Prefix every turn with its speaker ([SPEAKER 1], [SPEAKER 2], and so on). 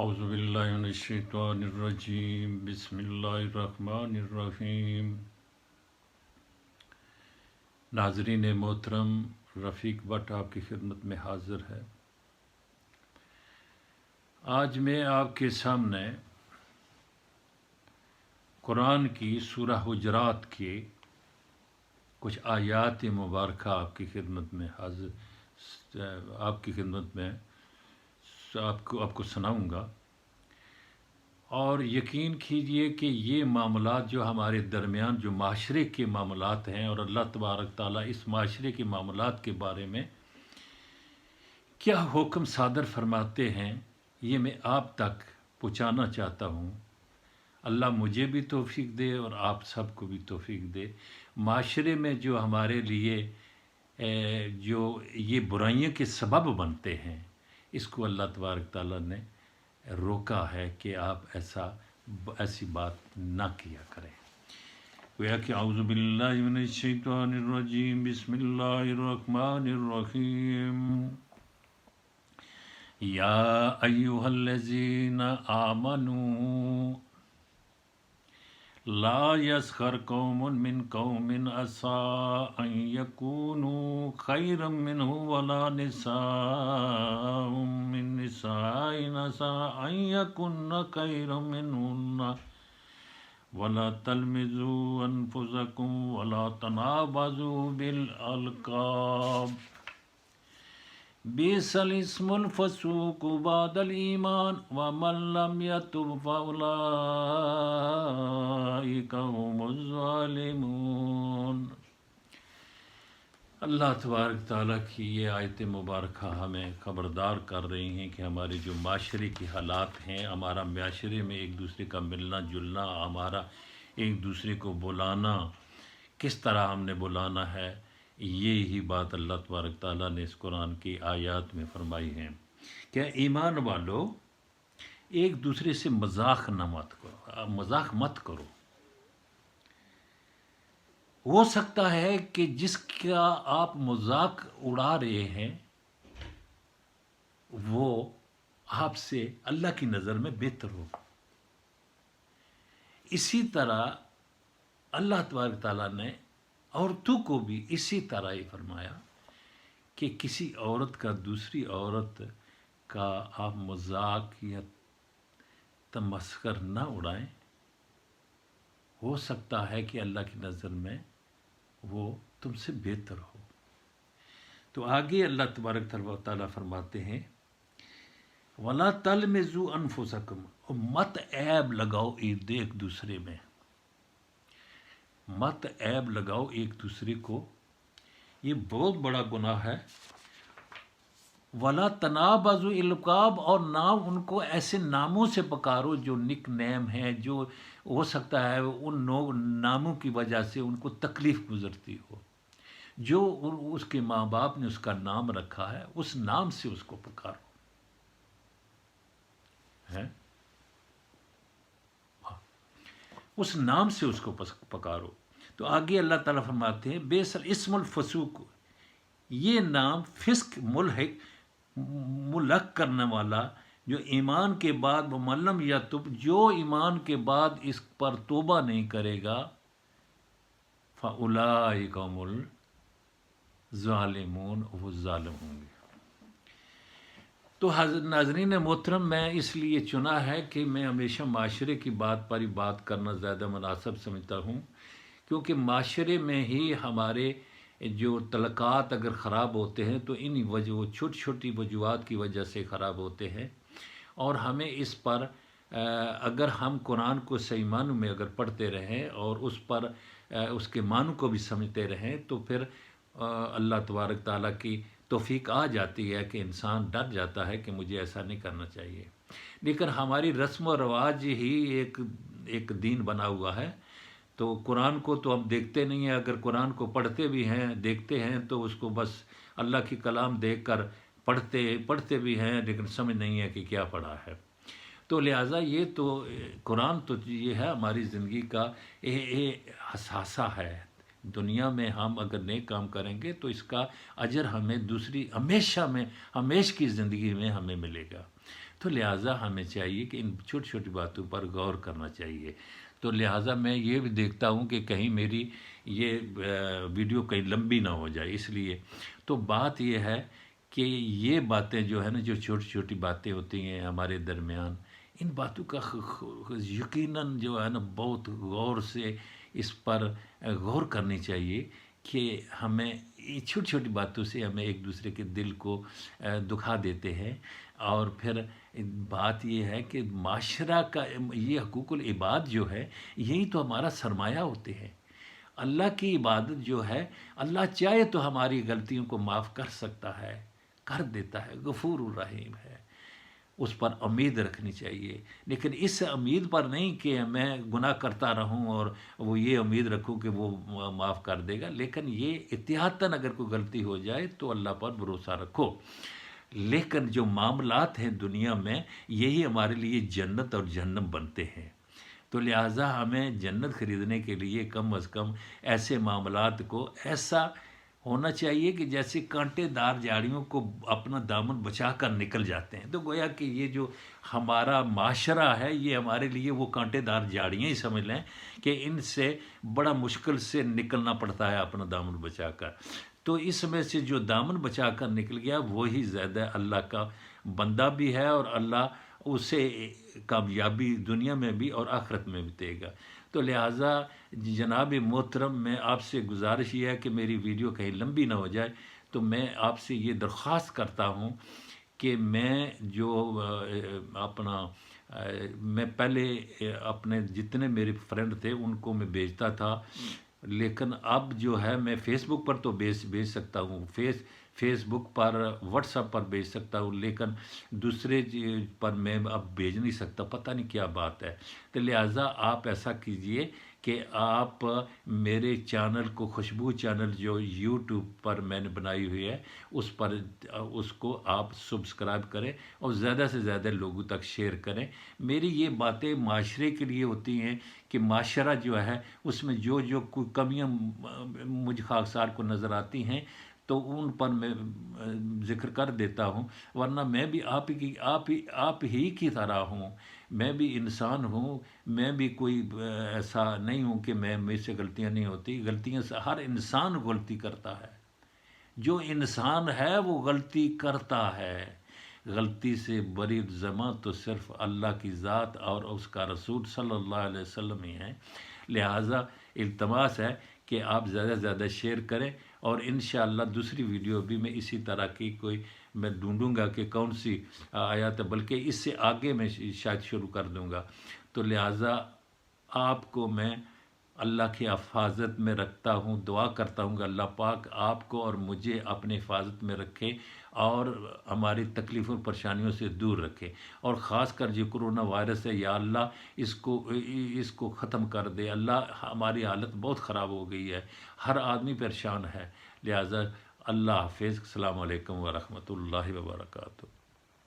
[SPEAKER 1] اعوذ باللہ من الشیطان الرجیم بسم اللہ الرحمن الرحیم۔ ناظرین محترم، رفیق بٹ آپ کی خدمت میں حاضر ہے۔ آج میں آپ کے سامنے قرآن کی سورہ حجرات کے کچھ آیات مبارکہ آپ کی خدمت میں آپ کو سناؤں گا، اور یقین کیجئے کہ یہ معاملات جو ہمارے درمیان جو معاشرے کے معاملات ہیں، اور اللہ تبارک تعالیٰ اس معاشرے کے معاملات کے بارے میں کیا حکم صادر فرماتے ہیں، یہ میں آپ تک پہنچانا چاہتا ہوں۔ اللہ مجھے بھی توفیق دے اور آپ سب کو بھی توفیق دے۔ معاشرے میں جو ہمارے لیے جو یہ برائیوں کے سبب بنتے ہیں، اس کو اللہ تبارک تعالیٰ نے روکا ہے کہ آپ ایسی بات نہ کیا کریں۔ گویا کہ اعوذ باللہ من الشیطان الرجیم بسم اللہ الرحمن الرحیم۔ یا ایھا الذین آمنوا لا یسخر قوم من قوم عسیٰ ان یکونوا خیرا منهم ولا نساء من نساء عسیٰ ان یکن خیرا منهن ولا تلمزوا انفسکم ولا تنابزوا بالالقاب بئس الاسم الفسوق بعد الایمان ومن لم یتب فاولئک هم الظالمون۔ اللہ تبارک تعالیٰ کی یہ آیت مبارکہ ہمیں خبردار کر رہی ہیں کہ ہمارے جو معاشرے کی حالات ہیں، ہمارا معاشرے میں ایک دوسرے کا ملنا جلنا، ہمارا ایک دوسرے کو بلانا، کس طرح ہم نے بلانا ہے، یہی بات اللہ تبارک تعالیٰ نے اس قرآن کی آیات میں فرمائی ہے کہ ایمان والو ایک دوسرے سے مذاق مت کرو۔ ہو سکتا ہے کہ جس کا آپ مذاق اڑا رہے ہیں وہ آپ سے اللہ کی نظر میں بہتر ہو۔ اسی طرح اللہ تبارک تعالیٰ نے عورتوں کو بھی اسی طرح ہی فرمایا کہ کسی عورت کا دوسری عورت کا آپ مذاق یا تمسخر نہ اڑائیں۔ ہو سکتا ہے کہ اللہ کی نظر میں وہ تم سے بہتر ہو۔ تو آگے اللہ تبارک تعالیٰ فرماتے ہیں وَلَا تَلْمِزُوا أَنفُسَكُمْ، مت عیب لگاؤ ایک دوسرے میں، مت عیب لگاؤ ایک دوسرے کو، یہ بہت بڑا گناہ ہے۔ وَلَا تَنَابَزُوا الْأَلْقَابَ، اور نہ ان کو ایسے ناموں سے پکارو جو نک نیم ہیں، جو ہو سکتا ہے ان ناموں کی وجہ سے ان کو تکلیف گزرتی ہو۔ جو اس کے ماں باپ نے اس کا نام رکھا ہے اس نام سے اس کو پکارو ہے، اس نام سے اس کو پکارو۔ تو آگے اللہ تعالیٰ فرماتے ہیں بئس الاسم الفسوق، یہ نام فسق ملحق کرنے والا، جو ایمان کے بعد ومن لم یتب، جو ایمان کے بعد اس پر توبہ نہیں کرے گا، فاولئک هم الظالمون، وہ ظالم ہوں گے۔ تو ناظرین محترم، میں اس لیے چنا ہے کہ میں ہمیشہ معاشرے کی بات پر ہی بات کرنا زیادہ مناسب سمجھتا ہوں، کیونکہ معاشرے میں ہی ہمارے جو تعلقات اگر خراب ہوتے ہیں تو انہی چھوٹی چھوٹی وجوہات کی وجہ سے خراب ہوتے ہیں، اور ہمیں اس پر اگر ہم قرآن کو صحیح معنوں میں اگر پڑھتے رہیں اور اس کے معنوں کو بھی سمجھتے رہیں تو پھر اللہ تبارک تعالیٰ کی توفیق آ جاتی ہے کہ انسان ڈر جاتا ہے کہ مجھے ایسا نہیں کرنا چاہیے۔ لیکن ہماری رسم و رواج ہی ایک دین بنا ہوا ہے، تو قرآن کو تو ہم دیکھتے نہیں ہیں، اگر قرآن کو پڑھتے بھی ہیں دیکھتے ہیں تو اس کو بس اللہ کی کلام دیکھ کر پڑھتے بھی ہیں، لیکن سمجھ نہیں ہے کہ کیا پڑھا ہے۔ تو لہٰذا یہ تو قرآن تو یہ ہے ہماری زندگی کا حساسہ ہے۔ دنیا میں ہم اگر نیک کام کریں گے تو اس کا اجر ہمیں ہمیشہ کی زندگی میں ہمیں ملے گا۔ تو لہٰذا ہمیں چاہیے کہ ان چھوٹی چھوٹی باتوں پر غور کرنا چاہیے. تو لہٰذا میں یہ بھی دیکھتا ہوں کہ کہیں میری یہ ویڈیو کہیں لمبی نہ ہو جائے، اس لیے تو بات یہ ہے کہ یہ باتیں جو ہے نا، جو چھوٹی چھوٹی باتیں ہوتی ہیں ہمارے درمیان، ان باتوں کا یقیناً جو ہے نا بہت غور سے اس پر غور کرنی چاہیے کہ ہمیں یہ چھوٹی چھوٹی باتوں سے ہمیں ایک دوسرے کے دل کو دکھا دیتے ہیں. اور پھر بات یہ ہے کہ معاشرہ کا یہ حقوق العباد جو ہے، یہی تو ہمارا سرمایہ ہوتے ہیں. اللہ کی عبادت جو ہے، اللہ چاہے تو ہماری غلطیوں کو معاف کر سکتا ہے، کر دیتا ہے، غفور الرحیم ہے. اس پر امید رکھنی چاہیے، لیکن اس امید پر نہیں کہ میں گناہ کرتا رہوں اور وہ یہ امید رکھوں کہ وہ معاف کر دے گا. لیکن یہ احتیاطاً اگر کوئی غلطی ہو جائے تو اللہ پر بھروسہ رکھو. لیکن جو معاملات ہیں دنیا میں، یہی ہمارے لیے جنت اور جہنم بنتے ہیں. تو لہٰذا ہمیں جنت خریدنے کے لیے کم از کم ایسے معاملات کو ایسا ہونا چاہیے کہ جیسے کانٹے دار جھاڑیوں کو اپنا دامن بچا کر نکل جاتے ہیں. تو گویا کہ یہ جو ہمارا معاشرہ ہے، یہ ہمارے لیے وہ کانٹے دار جھاڑیاں ہی سمجھ لیں کہ ان سے بڑا مشکل سے نکلنا پڑتا ہے اپنا دامن بچا کر. تو اس میں سے جو دامن بچا کر نکل گیا وہی زیادہ اللہ کا بندہ بھی ہے، اور اللہ اسے کامیابی دنیا میں بھی اور آخرت میں بھی دے گا. تو لہٰذا جناب محترم، میں آپ سے گزارش یہ ہے کہ میری ویڈیو کہیں لمبی نہ ہو جائے، تو میں آپ سے یہ درخواست کرتا ہوں کہ میں جو میں پہلے اپنے جتنے میرے فرینڈ تھے ان کو میں بھیجتا تھا، لیکن اب جو ہے میں فیس بک پر تو بھیج سکتا ہوں، فیس بک پر، واٹس ایپ پر بھیج سکتا ہوں، لیکن دوسرے پر میں اب بھیج نہیں سکتا، پتہ نہیں کیا بات ہے. تو لہٰذا آپ ایسا کیجئے کہ آپ میرے چینل کو، خوشبو چینل جو یوٹیوب پر میں نے بنائی ہوئی ہے، اس کو آپ سبسکرائب کریں اور زیادہ سے زیادہ لوگوں تک شیئر کریں. میری یہ باتیں معاشرے کے لیے ہوتی ہیں کہ معاشرہ جو ہے اس میں جو کوئی کمیاں مجھ خاکسار کو نظر آتی ہیں تو ان پر میں ذکر کر دیتا ہوں، ورنہ میں بھی آپ ہی کی طرح ہوں. میں بھی انسان ہوں، میں بھی کوئی ایسا نہیں ہوں کہ مجھ سے غلطیاں نہیں ہوتی. غلطیاں سے ہر انسان غلطی کرتا ہے، جو انسان ہے وہ غلطی کرتا ہے. غلطی سے بری ذمہ تو صرف اللہ کی ذات اور اس کا رسول صلی اللہ علیہ وسلم ہی ہیں. لہٰذا التماس ہے کہ آپ زیادہ سے زیادہ شیئر کریں، اور انشاءاللہ دوسری ویڈیو بھی میں اسی طرح کی کوئی میں ڈھونڈوں گا کہ کون سی آیات ہے، بلکہ اس سے آگے میں شاید شروع کر دوں گا. تو لہٰذا آپ کو میں اللہ کی حفاظت میں رکھتا ہوں، دعا کرتا ہوں کہ اللہ پاک آپ کو اور مجھے اپنے حفاظت میں رکھے اور ہماری تکلیفوں پریشانیوں سے دور رکھے. اور خاص کر جو کرونا وائرس ہے، یا اللہ اس کو ختم کر دے. اللہ ہماری حالت بہت خراب ہو گئی ہے، ہر آدمی پریشان ہے. لہٰذا اللہ حافظ. السلام علیکم ورحمۃ اللہ وبرکاتہ.